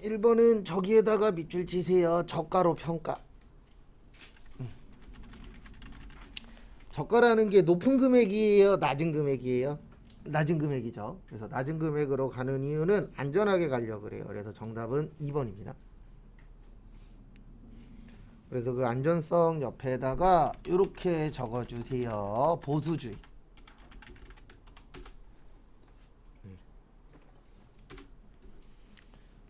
1번은 저기에다가 밑줄 치세요. 저가로 평가. 저가라는 게 높은 금액이에요, 낮은 금액이에요? 낮은 금액이죠. 그래서 낮은 금액으로 가는 이유는 안전하게 가려고 그래요. 그래서 정답은 2번입니다. 그래서 그 안전성 옆에다가 이렇게 적어주세요. 보수주의.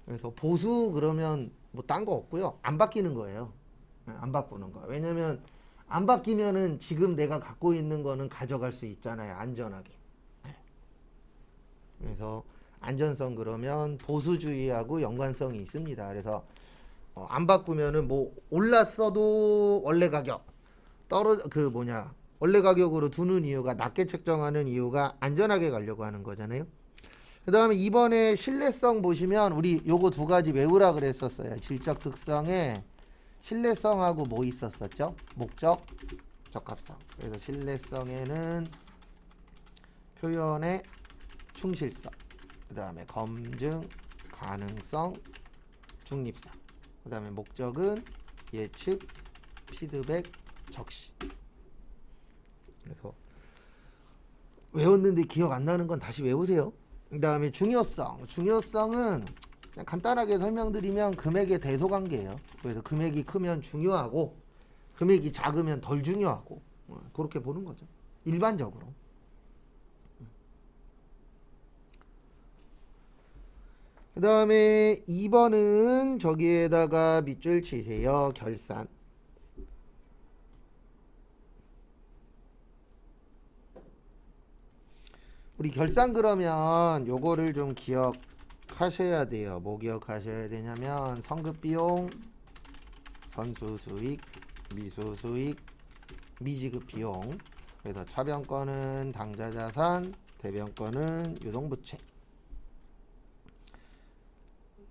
그래서 보수 그러면 뭐 딴 거 없고요. 안 바뀌는 거예요. 안 바꾸는 거. 왜냐면 안 바뀌면은 지금 내가 갖고 있는 거는 가져갈 수 있잖아요. 안전하게. 그래서 안전성 그러면 보수주의하고 연관성이 있습니다. 그래서 안 바꾸면은 뭐 올랐어도 원래 가격 원래 가격으로 두는 이유가 낮게 책정하는 이유가 안전하게 가려고 하는 거잖아요. 그 다음에 이번에 신뢰성 보시면 우리 요거 두 가지 외우라 그랬었어요. 질적 특성에 신뢰성하고 뭐 있었었죠? 목적, 적합성. 그래서 신뢰성에는 표현의 충실성, 그 다음에 검증, 가능성, 중립성, 그 다음에 목적은 예측, 피드백, 적시. 그래서 외웠는데 기억 안 나는 건 다시 외우세요. 그 다음에 중요성. 중요성은 그냥 간단하게 설명드리면 금액의 대소관계예요. 그래서 금액이 크면 중요하고 금액이 작으면 덜 중요하고 그렇게 보는 거죠. 일반적으로. 그 다음에 2번은 저기에다가 밑줄 치세요. 결산. 우리 결산 그러면 요거를 좀 기억하셔야 돼요. 뭐 기억하셔야 되냐면 성급비용, 선수수익, 미수수익, 미지급 비용. 그래서 차변권은 당좌자산, 대변권은 유동부채.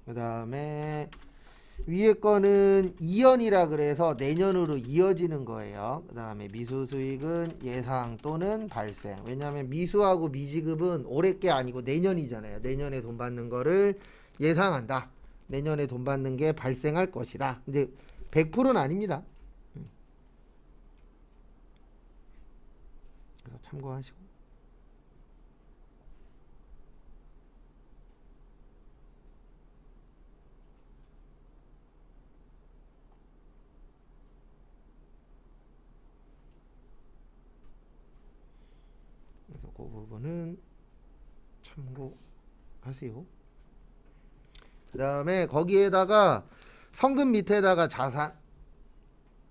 그 다음에 위에 거는 이연이라 그래서 내년으로 이어지는 거예요. 그 다음에 미수수익은 예상 또는 발생. 왜냐하면 미수하고 미지급은 올해 게 아니고 내년이잖아요. 내년에 돈 받는 거를 예상한다. 내년에 돈 받는 게 발생할 것이다. 근데 100%는 아닙니다. 그래서 참고하시고. 그래서 그 부분은 참고하세요. 그 다음에 거기에다가 성금 밑에다가 자산,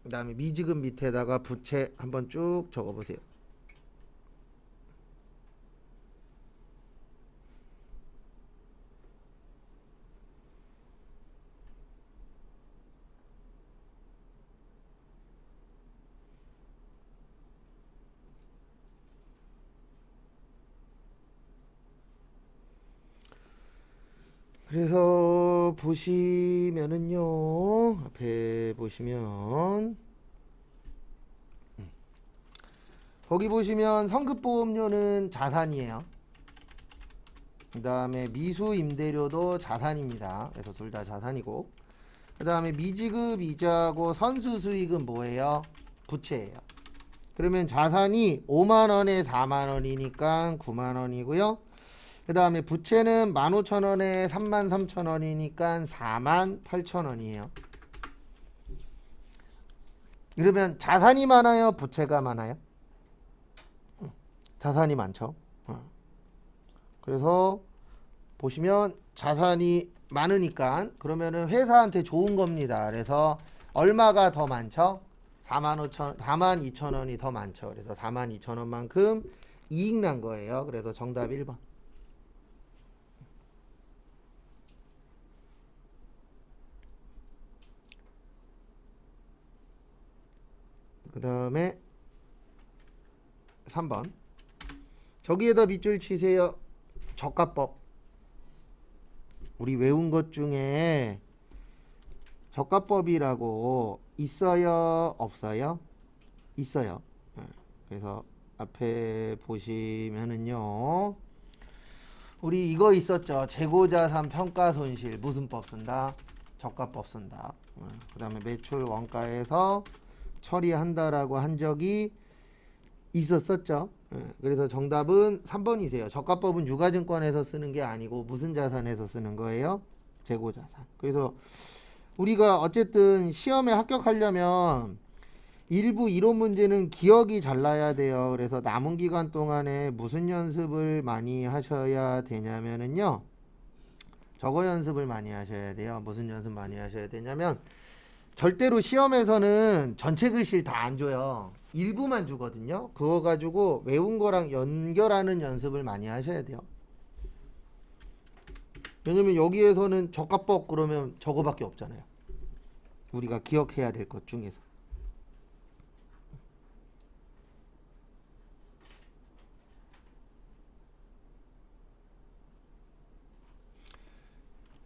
그 다음에 미지급 밑에다가 부채 한번 쭉 적어보세요. 그래서 보시면은요, 앞에 보시면 거기 보시면 성급보험료는 자산이에요. 그 다음에 미수임대료도 자산입니다. 그래서 둘 다 자산이고, 그 다음에 미지급 이자하고 선수수익은 뭐예요? 부채예요. 그러면 자산이 5만원에 4만원이니까 9만원이고요. 그 다음에 부채는 15,000원에 33,000원이니까 48,000원이에요. 그러면 자산이 많아요? 부채가 많아요? 자산이 많죠. 그래서 보시면 자산이 많으니까 그러면은 회사한테 좋은 겁니다. 그래서 얼마가 더 많죠? 42,000원이 더 많죠. 그래서 42,000원만큼 이익 난 거예요. 그래서 정답 1번. 그 다음에 3번. 저기에다 밑줄 치세요. 저가법. 우리 외운 것 중에 저가법이라고 있어요? 없어요? 있어요. 그래서 앞에 보시면은요. 우리 이거 있었죠. 재고자산 평가 손실 무슨 법 쓴다? 저가법 쓴다. 그 다음에 매출 원가에서 처리한다라고 한 적이 있었었죠. 그래서 정답은 3번이세요. 저가법은 유가증권에서 쓰는 게 아니고 무슨 자산에서 쓰는 거예요? 재고자산. 그래서 우리가 어쨌든 시험에 합격하려면 일부 이론 문제는 기억이 잘 나야 돼요. 그래서 남은 기간 동안에 무슨 연습을 많이 하셔야 되냐면은요. 저거 연습을 많이 하셔야 돼요. 무슨 연습 많이 하셔야 되냐면 절대로 시험에서는 전체 글씨를 다 안 줘요. 일부만 주거든요. 그거 가지고 외운 거랑 연결하는 연습을 많이 하셔야 돼요. 왜냐면 여기에서는 저가법 그러면 저거밖에 없잖아요. 우리가 기억해야 될 것 중에서.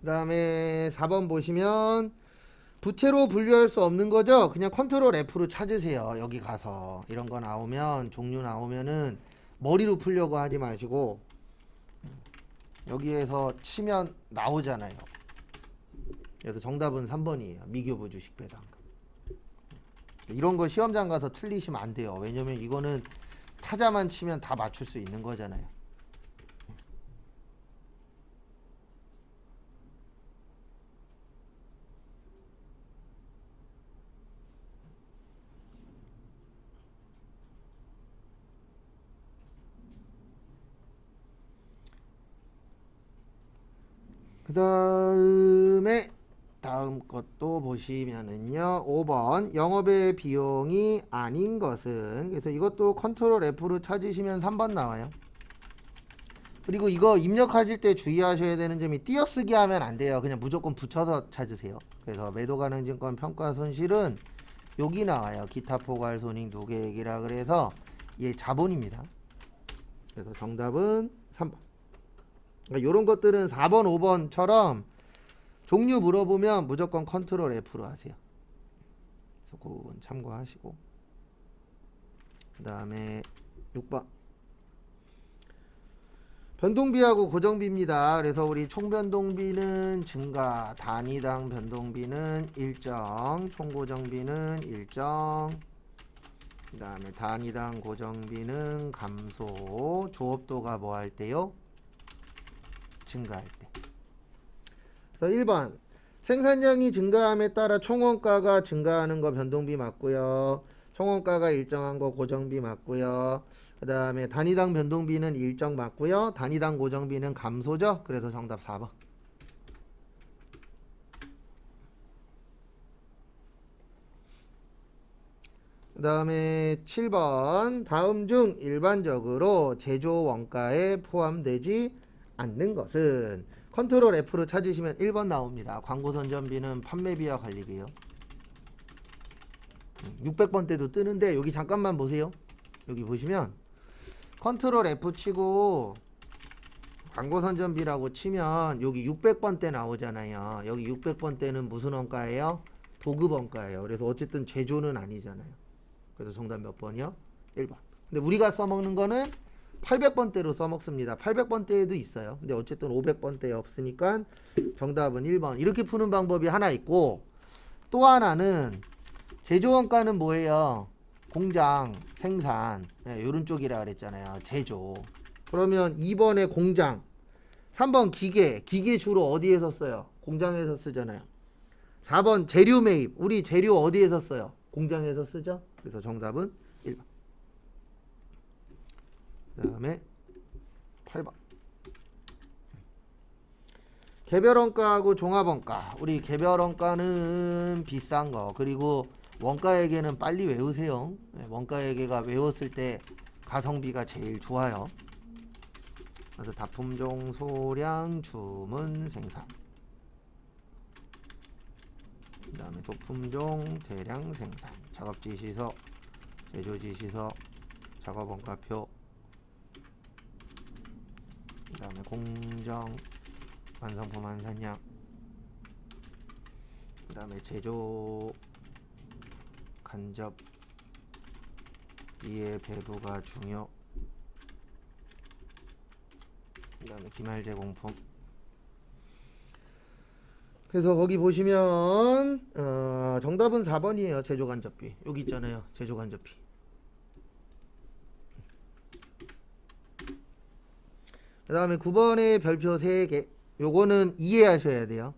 그 다음에 4번 보시면 부채로 분류할 수 없는 거죠. 그냥 컨트롤 F로 찾으세요. 여기 가서 이런 거 나오면 종류 나오면은 머리로 풀려고 하지 마시고 여기에서 치면 나오잖아요. 그래서 정답은 3번이에요. 미교부 주식 배당. 이런 거 시험장 가서 틀리시면 안 돼요. 왜냐면 이거는 타자만 치면 다 맞출 수 있는 거잖아요. 그 다음에 다음 것도 보시면은요 5번 영업의 비용이 아닌 것은, 그래서 이것도 컨트롤 F로 찾으시면 3번 나와요. 그리고 이거 입력하실 때 주의하셔야 되는 점이 띄어쓰기 하면 안 돼요. 그냥 무조건 붙여서 찾으세요. 그래서 매도 가능 증권 평가 손실은 여기 나와요. 기타 포괄 손익 누계액이라 그래서 얘 자본입니다. 그래서 정답은 3번. 그러니까 이런 것들은 4번 5번처럼 종류 물어보면 무조건 컨트롤 F로 하세요. 그래서 그 부분 참고하시고, 그 다음에 6번 변동비하고 고정비입니다. 그래서 우리 총변동비는 증가, 단위당 변동비는 일정, 총고정비는 일정, 그 다음에 단위당 고정비는 감소, 조업도가 뭐 할 때요? 증가할 때. 그래서 1번 생산량이 증가함에 따라 총원가가 증가하는 거 변동비 맞고요. 총원가가 일정한 거 고정비 맞고요. 그 다음에 단위당 변동비는 일정 맞고요. 단위당 고정비는 감소죠. 그래서 정답 4번. 그 다음에 7번 다음 중 일반적으로 제조 원가에 포함되지 않는 것은, 컨트롤 F로 찾으시면 1번 나옵니다. 광고 선전비는 판매비와 관리비요. 600번 때도 뜨는데 여기 잠깐만 보세요. 여기 보시면 컨트롤 F 치고 광고 선전비라고 치면 여기 600번 때 나오잖아요. 여기 600번 때는 무슨 원가예요? 도급 원가예요. 그래서 어쨌든 제조는 아니잖아요. 그래서 정답 몇 번이요? 1번. 근데 우리가 써먹는 거는 800번대로 써먹습니다. 800번대에도 있어요. 근데 어쨌든 500번대에 없으니까 정답은 1번. 이렇게 푸는 방법이 하나 있고, 또 하나는 제조원가는 뭐예요? 공장, 생산, 이런 쪽이라 그랬잖아요. 제조. 그러면 2번에 공장, 3번 기계, 기계 주로 어디에서 써요? 공장에서 쓰잖아요. 4번 재료 매입, 우리 재료 어디에서 써요? 공장에서 쓰죠. 그래서 정답은 1번. 그 다음에 8번 개별원가하고 종합원가. 우리 개별원가는 비싼 거, 그리고 원가에게는 빨리 외우세요. 원가에게가 외웠을 때 가성비가 제일 좋아요. 그래서 다품종, 소량, 주문, 생산, 그 다음에 도품종, 대량 생산, 작업지시서, 제조지시서, 작업원가표, 그 다음에 공정, 완성품 환산량, 그 다음에 제조 간접 이해 배부가 중요, 그다음에 기말제공품. 그래서 거기 보시면 정답은 4번이에요. 제조간접비. 여기 있잖아요. 제조간접비. 그 다음에 9번의 별표 3개. 요거는 이해하셔야 돼요.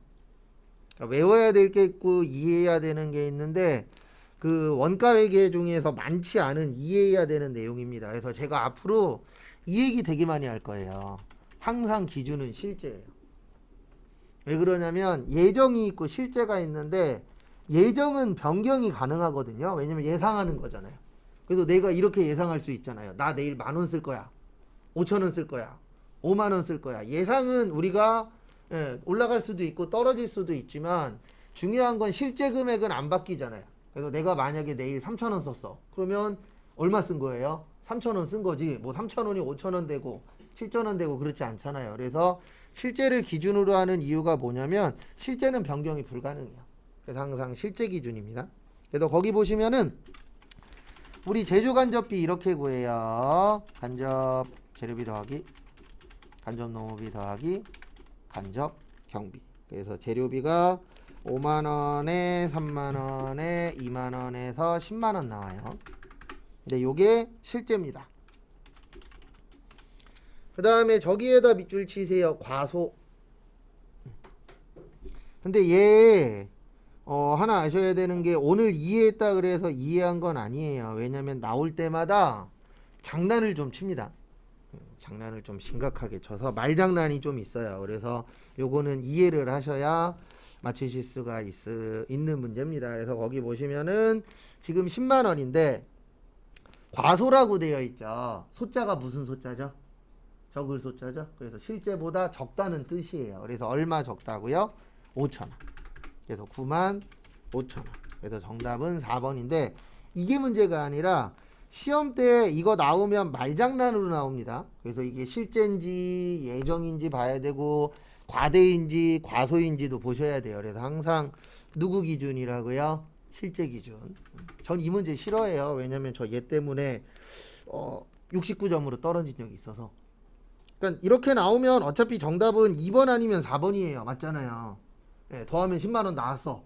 그러니까 외워야 될 게 있고 이해해야 되는 게 있는데 그 원가 회계 중에서 많지 않은 이해해야 되는 내용입니다. 그래서 제가 앞으로 이 얘기 되게 많이 할 거예요. 항상 기준은 실제예요. 왜 그러냐면 예정이 있고 실제가 있는데 예정은 변경이 가능하거든요. 왜냐면 예상하는 거잖아요. 그래서 내가 이렇게 예상할 수 있잖아요. 나 내일 10,000원 쓸 거야. 5,000원 쓸 거야. 50,000원 쓸 거야. 예상은 우리가 올라갈 수도 있고 떨어질 수도 있지만 중요한 건 실제 금액은 안 바뀌잖아요. 그래서 내가 만약에 내일 3,000원 썼어. 그러면 얼마 쓴 거예요? 3,000원 쓴 거지. 뭐 3,000원이 5,000원 되고 7,000원 되고 그렇지 않잖아요. 그래서 실제를 기준으로 하는 이유가 뭐냐면 실제는 변경이 불가능해요. 그래서 항상 실제 기준입니다. 그래서 거기 보시면은 우리 제조간접비 이렇게 구해요. 간접 재료비 더하기 간접 농업비 더하기 간접 경비. 그래서 재료비가 50,000원에 30,000원에 20,000원에서 100,000원 나와요. 근데 요게 실제입니다. 그 다음에 저기에다 밑줄 치세요. 과소. 근데 얘 하나 아셔야 되는 게 오늘 이해했다 그래서 이해한 건 아니에요. 왜냐면 나올 때마다 장난을 좀 칩니다. 장난을 좀 심각하게 쳐서 말장난이 좀 있어요. 그래서 요거는 이해를 하셔야 맞추실 수가 있는 문제입니다. 그래서 거기 보시면은 지금 10만원인데 과소라고 되어 있죠. 소자가 무슨 소자죠? 적을 소자죠. 그래서 실제보다 적다는 뜻이에요. 그래서 얼마 적다고요? 5,000원. 그래서 95,000원. 그래서 정답은 4번인데 이게 문제가 아니라 시험 때 이거 나오면 말장난으로 나옵니다. 그래서 이게 실제인지 예정인지 봐야 되고 과대인지 과소인지도 보셔야 돼요. 그래서 항상 누구 기준이라고요? 실제 기준. 전 이 문제 싫어해요. 왜냐면 저 얘 때문에 69점으로 떨어진 적이 있어서. 그러니까 이렇게 나오면 어차피 정답은 2번 아니면 4번이에요. 맞잖아요. 네, 더하면 10만원 나왔어.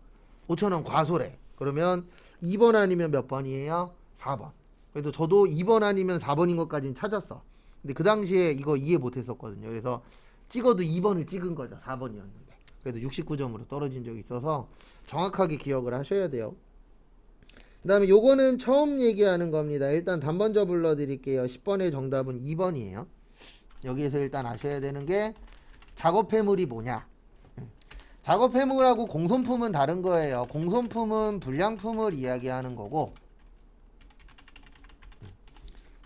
5,000원 과소래. 그러면 2번 아니면 몇 번이에요? 4번. 그래도 저도 2번 아니면 4번인 것까지는 찾았어. 근데 그 당시에 이거 이해 못했었거든요. 그래서 찍어도 2번을 찍은 거죠. 4번이었는데. 그래도 69점으로 떨어진 적이 있어서 정확하게 기억을 하셔야 돼요. 그 다음에 요거는 처음 얘기하는 겁니다. 일단 단번져 불러드릴게요. 10번의 정답은 2번이에요. 여기에서 일단 아셔야 되는 게 작업폐물이 뭐냐. 작업폐물하고 공손품은 다른 거예요. 공손품은 불량품을 이야기하는 거고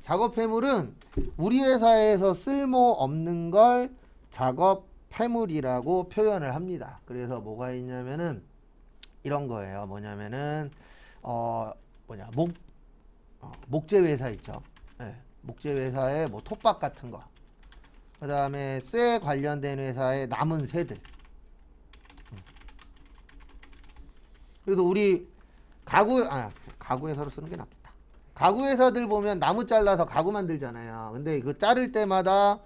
작업폐물은 우리 회사에서 쓸모없는 걸 작업폐물이라고 표현을 합니다. 그래서 뭐가 있냐면은 이런 거예요. 뭐냐면은 목재 회사 있죠. 네, 목재 회사에 뭐 톱밥 같은 거. 그 다음에 쇠 관련된 회사의 남은 쇠들. 그래서 우리 가구 회사로 쓰는 게 낫겠다. 가구 회사들 보면 나무 잘라서 가구 만들잖아요. 근데 그 자를 때마다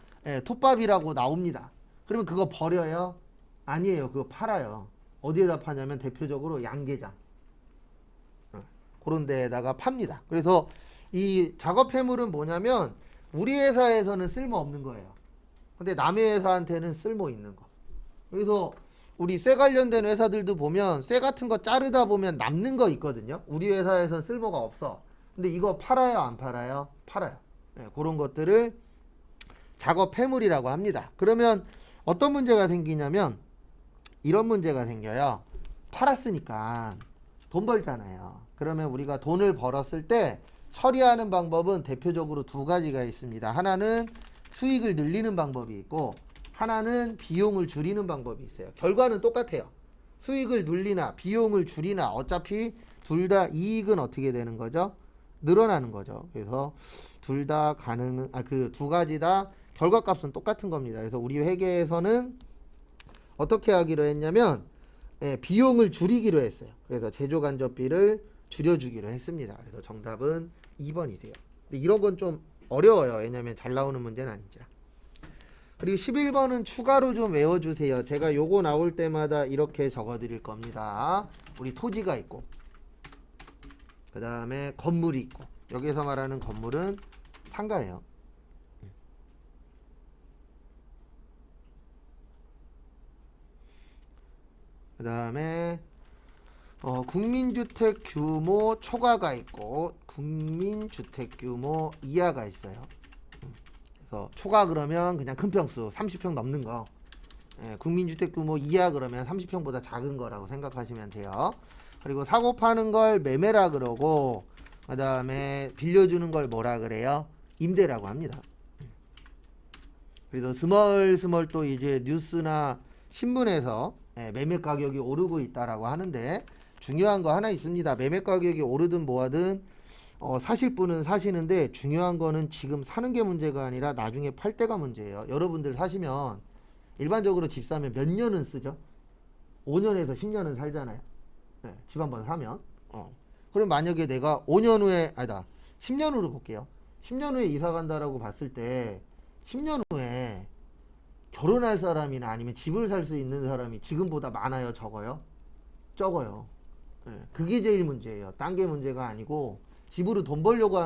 톱밥이라고 나옵니다. 그러면 그거 버려요? 아니에요. 그거 팔아요. 어디에다 파냐면 대표적으로 양계장. 그런 데에다가 팝니다. 그래서 이 작업 폐물은 뭐냐면 우리 회사에서는 쓸모 없는 거예요. 근데 남의 회사한테는 쓸모 있는 거. 그래서 우리 쇠 관련된 회사들도 보면 쇠 같은 거 자르다 보면 남는 거 있거든요. 우리 회사에서는 쓸모가 없어. 근데 이거 팔아요, 안 팔아요? 팔아요. 네, 그런 것들을 작업 폐물이라고 합니다. 그러면 어떤 문제가 생기냐면 이런 문제가 생겨요. 팔았으니까 돈 벌잖아요. 그러면 우리가 돈을 벌었을 때 처리하는 방법은 대표적으로 두 가지가 있습니다. 하나는 수익을 늘리는 방법이 있고 하나는 비용을 줄이는 방법이 있어요. 결과는 똑같아요. 수익을 늘리나 비용을 줄이나 어차피 둘 다 이익은 어떻게 되는 거죠? 늘어나는 거죠. 그래서 둘 다 그 두 가지 다 결과값은 똑같은 겁니다. 그래서 우리 회계에서는 어떻게 하기로 했냐면 비용을 줄이기로 했어요. 그래서 제조간접비를 줄여주기로 했습니다. 그래서 정답은 2번이세요. 근데 이런 건 좀 어려워요. 왜냐면 잘 나오는 문제는 아니죠. 그리고 11번은 추가로 좀 외워주세요. 제가 요거 나올 때마다 이렇게 적어 드릴 겁니다. 우리 토지가 있고, 그 다음에 건물이 있고, 여기서 말하는 건물은 상가예요. 그 다음에 국민주택 규모 초과가 있고 국민주택 규모 이하가 있어요. 그래서 초과 그러면 그냥 큰 평수 30평 넘는 거, 국민주택 규모 이하 그러면 30평보다 작은 거라고 생각하시면 돼요. 그리고 사고 파는 걸 매매라 그러고, 그 다음에 빌려주는 걸 뭐라 그래요? 임대라고 합니다. 그래서 스멀스멀 또 이제 뉴스나 신문에서 매매 가격이 오르고 있다라고 하는데, 중요한 거 하나 있습니다. 매매 가격이 오르든 뭐하든 사실 분은 사시는데, 중요한 거는 지금 사는 게 문제가 아니라 나중에 팔 때가 문제예요. 여러분들 사시면 일반적으로 집 사면 몇 년은 쓰죠? 5년에서 10년은 살잖아요. 집 한번 사면. 그럼 만약에 내가 5년 후에, 아니다, 10년 후로 볼게요. 10년 후에 이사 간다라고 봤을 때 10년 후에 결혼할 사람이나 아니면 집을 살 수 있는 사람이 지금보다 많아요, 적어요? 적어요. 그게 제일 문제예요. 딴 게 문제가 아니고, 집으로 돈 벌려고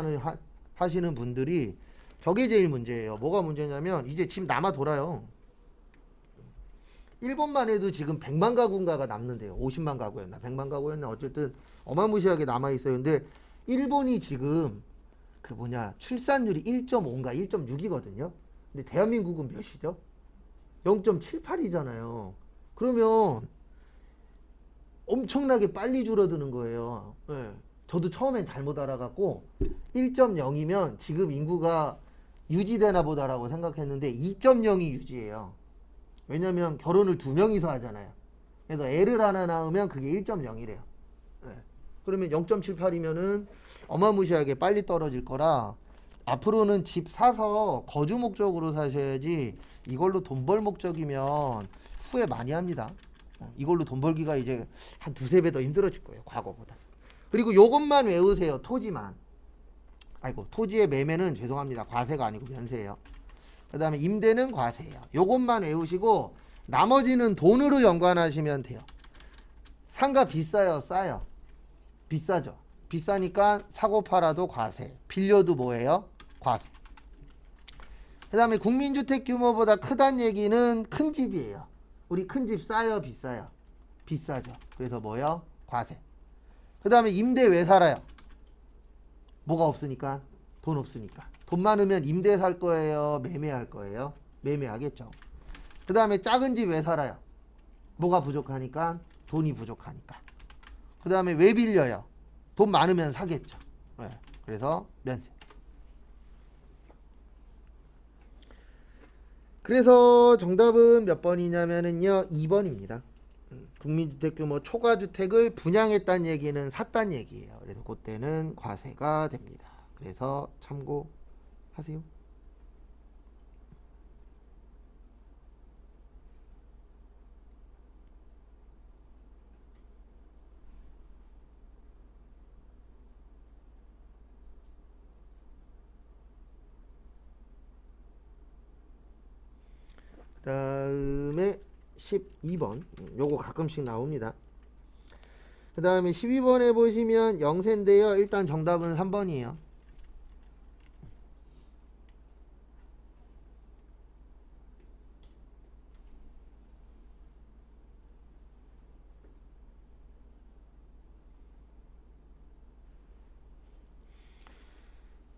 하시는 분들이 저게 제일 문제예요. 뭐가 문제냐면 이제 집 남아 돌아요. 일본만 해도 지금 100만 가구인가가 남는데요. 50만 가구였나 100만 가구였나 어쨌든 어마무시하게 남아 있어요. 근데 일본이 지금 출산율이 1.5인가 1.6이거든요. 근데 대한민국은 몇이죠? 0.78이잖아요. 그러면 엄청나게 빨리 줄어드는 거예요. 저도 처음엔 잘못 알아갖고 1.0이면 지금 인구가 유지되나 보다라고 생각했는데 2.0이 유지예요. 왜냐면 결혼을 2명이서 하잖아요. 그래서 애를 하나 낳으면 그게 1.0이래요. 그러면 0.78이면은 어마무시하게 빨리 떨어질 거라, 앞으로는 집 사서 거주 목적으로 사셔야지, 이걸로 돈 벌 목적이면 후회 많이 합니다. 이걸로 돈 벌기가 이제 한 두세 배 더 힘들어질 거예요, 과거보다. 그리고 요것만 외우세요. 토지만. 아이고, 토지의 매매는 죄송합니다, 과세가 아니고 면세예요. 그 다음에 임대는 과세예요. 요것만 외우시고 나머지는 돈으로 연관하시면 돼요. 상가 비싸요, 싸요? 비싸죠. 비싸니까 사고 팔아도 과세, 빌려도 뭐예요? 과세. 그 다음에 국민주택 규모보다 크다는 얘기는 큰 집이에요. 우리 큰 집 싸요, 비싸요? 비싸죠. 그래서 뭐요? 과세. 그 다음에 임대 왜 살아요? 뭐가 없으니까? 돈 없으니까. 돈 많으면 임대 살 거예요, 매매할 거예요? 매매하겠죠. 그 다음에 작은 집 왜 살아요? 뭐가 부족하니까? 돈이 부족하니까. 그 다음에 왜 빌려요? 돈 많으면 사겠죠. 그래서 면세. 그래서 정답은 몇 번이냐면은요, 2번입니다. 국민주택 규모 초과주택을 분양했다는 얘기는 샀다는 얘기예요. 그래서 그때는 과세가 됩니다. 그래서 참고하세요. 그 다음에 12번, 요거 가끔씩 나옵니다. 그 다음에 12번에 보시면 영세인데요. 일단 정답은 3번이에요.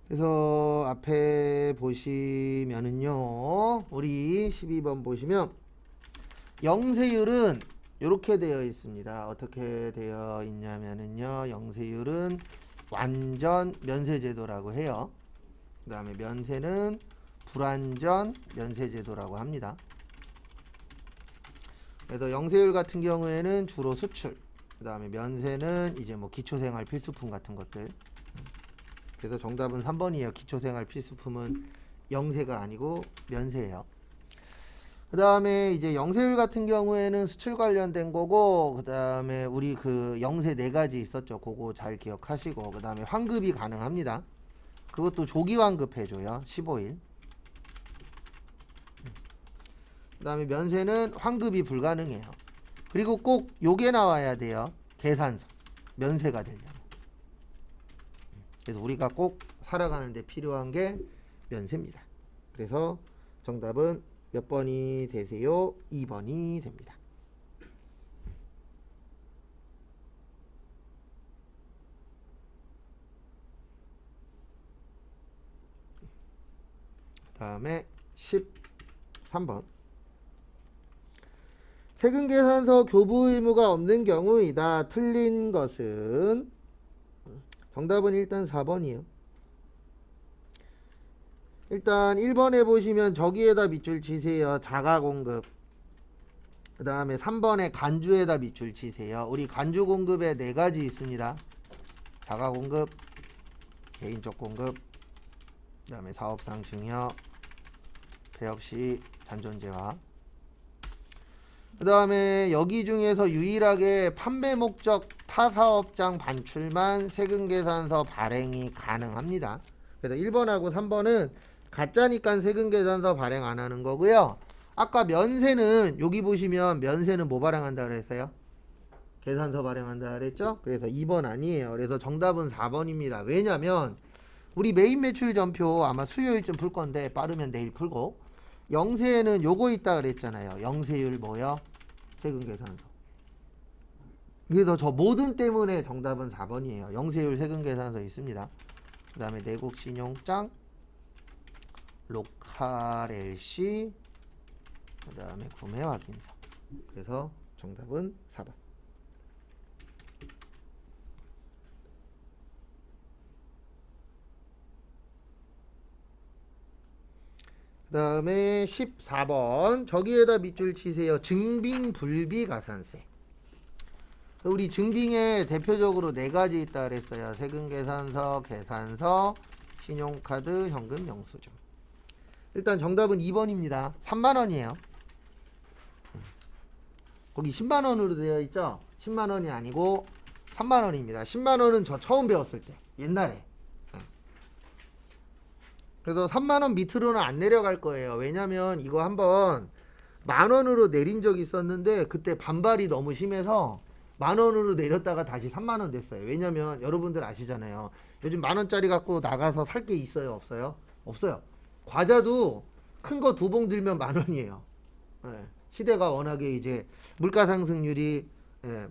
그래서 앞에 보시면은요, 우리 12번 보시면 영세율은 이렇게 되어 있습니다. 어떻게 되어 있냐면은요, 영세율은 완전 면세제도라고 해요. 그 다음에 면세는 불완전 면세제도라고 합니다. 그래서 영세율 같은 경우에는 주로 수출, 그 다음에 면세는 이제 뭐 기초생활 필수품 같은 것들. 그래서 정답은 3번이에요. 기초생활 필수품은 영세가 아니고 면세예요. 그 다음에 이제 영세율 같은 경우에는 수출 관련된 거고, 그 다음에 우리 그 영세 4가지 있었죠. 그거 잘 기억하시고, 그 다음에 환급이 가능합니다. 그것도 조기 환급해줘요. 15일. 그 다음에 면세는 환급이 불가능해요. 그리고 꼭 요게 나와야 돼요. 계산서. 면세가 되려면. 그래서 우리가 꼭 살아가는데 필요한 게 면세입니다. 그래서 정답은 몇 번이 되세요? 2번이 됩니다. 다음에 13번. 세금계산서 교부 의무가 없는 경우이다. 틀린 것은 정답은 일단 4번이에요. 일단 1번에 보시면 저기에다 밑줄 치세요. 자가공급. 그 다음에 3번에 간주에다 밑줄 치세요. 우리 간주공급에 4가지 있습니다. 자가공급, 개인적 공급, 그 다음에 사업상 증여, 폐업시 잔존재화. 그 다음에 여기 중에서 유일하게 판매 목적 타사업장 반출만 세금계산서 발행이 가능합니다. 그래서 1번하고 3번은 가짜니까 세금계산서 발행 안 하는 거고요. 아까 면세는 여기 보시면 면세는 뭐 발행한다 그랬어요? 계산서 발행한다 그랬죠? 그래서 2번 아니에요. 그래서 정답은 4번입니다. 왜냐면 우리 메인 매출 전표 아마 수요일쯤 풀 건데 빠르면 내일 풀고, 영세에는 요거 있다 그랬잖아요. 영세율 뭐요? 세금계산서. 그래서 저 모든 때문에 정답은 4번이에요. 영세율 세금계산서 있습니다. 그 다음에 내국신용장, 로컬 LC, 그 다음에 구매 확인서. 그래서 정답은 4번. 그 다음에 14번. 저기에다 밑줄 치세요. 증빙불비가산세. 우리 증빙에 대표적으로 4가지 있다 그랬어요. 세금계산서, 계산서, 신용카드, 현금 영수증. 일단 정답은 2번입니다. 3만원이에요. 거기 10만원으로 되어 있죠? 10만원이 아니고 3만원입니다. 10만원은 저 처음 배웠을 때, 옛날에. 그래서 3만원 밑으로는 안 내려갈 거예요. 왜냐면 이거 한번 만원으로 내린 적이 있었는데 그때 반발이 너무 심해서 만원으로 내렸다가 다시 3만원 됐어요. 왜냐면 여러분들 아시잖아요. 요즘 만원짜리 갖고 나가서 살 게 있어요? 없어요? 없어요. 과자도 큰 거 2봉 들면 만원이에요. 시대가 워낙에 이제 물가 상승률이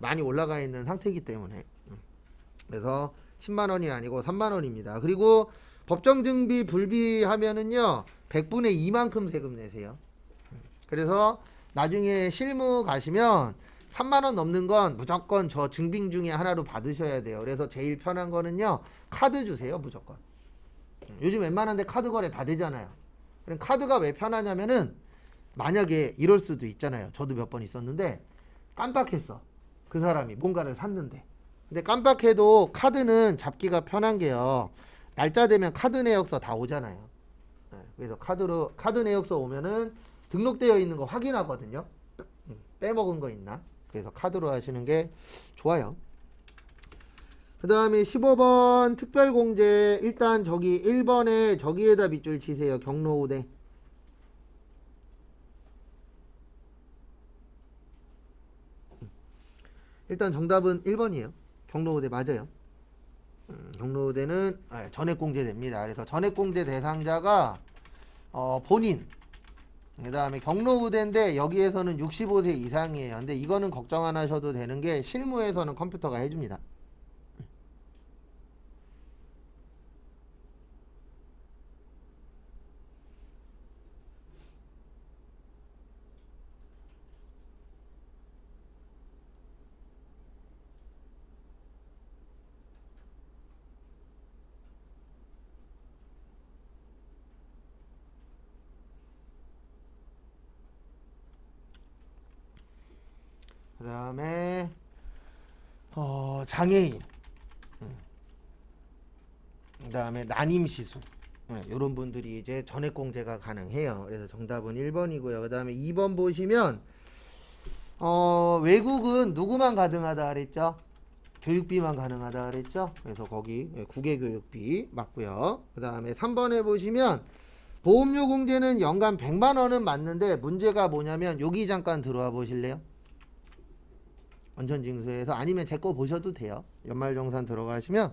많이 올라가 있는 상태이기 때문에. 그래서 10만원이 아니고 3만원입니다. 그리고 법정증비 불비하면은요 100분의 2만큼 세금 내세요. 그래서 나중에 실무 가시면 3만원 넘는 건 무조건 저 증빙 중에 하나로 받으셔야 돼요. 그래서 제일 편한 거는요 카드 주세요. 무조건. 요즘 웬만한 데 카드 거래 다 되잖아요. 그럼 카드가 왜 편하냐면은 만약에 이럴 수도 있잖아요. 저도 몇 번 있었는데 깜빡했어. 그 사람이 뭔가를 샀는데. 근데 깜빡해도 카드는 잡기가 편한 게요. 날짜 되면 카드 내역서 다 오잖아요. 그래서 카드 내역서 오면은 등록되어 있는 거 확인하거든요. 빼먹은 거 있나? 그래서 카드로 하시는 게 좋아요. 그 다음에 15번 특별공제. 일단 저기 1번에 저기에다 밑줄 치세요. 경로우대. 일단 정답은 1번이에요. 경로우대 맞아요. 경로우대는 전액공제 됩니다. 그래서 전액공제 대상자가 본인, 그 다음에 경로우대인데 여기에서는 65세 이상이에요. 근데 이거는 걱정 안 하셔도 되는 게 실무에서는 컴퓨터가 해줍니다. 그 다음에 장애인, 그 다음에 난임시수, 이런 분들이 이제 전액공제가 가능해요. 그래서 정답은 1번이고요. 그 다음에 2번 보시면 외국은 누구만 가능하다 그랬죠? 교육비만 가능하다 그랬죠? 그래서 거기 국외교육비 맞고요. 그 다음에 3번에 보시면 보험료 공제는 연간 100만 원은 맞는데 문제가 뭐냐면 여기 잠깐 들어와 보실래요? 원천징수에서 아니면 제 거 보셔도 돼요. 연말정산 들어가시면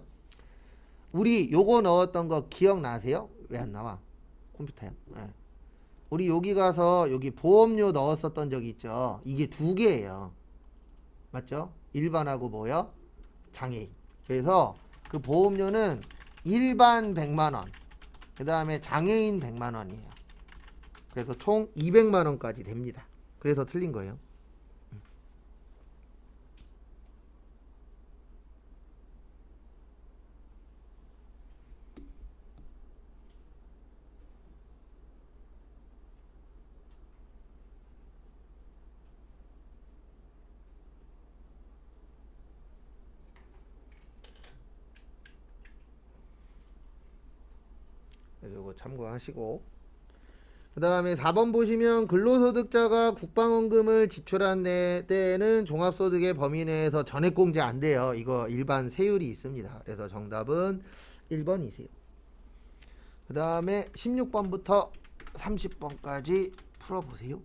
우리 요거 넣었던 거 기억나세요? 왜 안 나와? 컴퓨터요. 네. 우리 여기 가서 여기 보험료 넣었었던 적이 있죠. 이게 두 개예요. 맞죠? 일반하고 뭐요? 장애인. 그래서 그 보험료는 일반 100만 원, 그 다음에 장애인 100만 원이에요. 그래서 총 200만 원까지 됩니다. 그래서 틀린 거예요. 그래서 이거 참고하시고, 그 다음에 4번 보시면 근로소득자가 국방원금을 지출한 때에는 종합소득의 범위 내에서 전액공제 안 돼요. 이거 일반 세율이 있습니다. 그래서 정답은 1번이세요. 그 다음에 16번부터 30번까지 풀어보세요.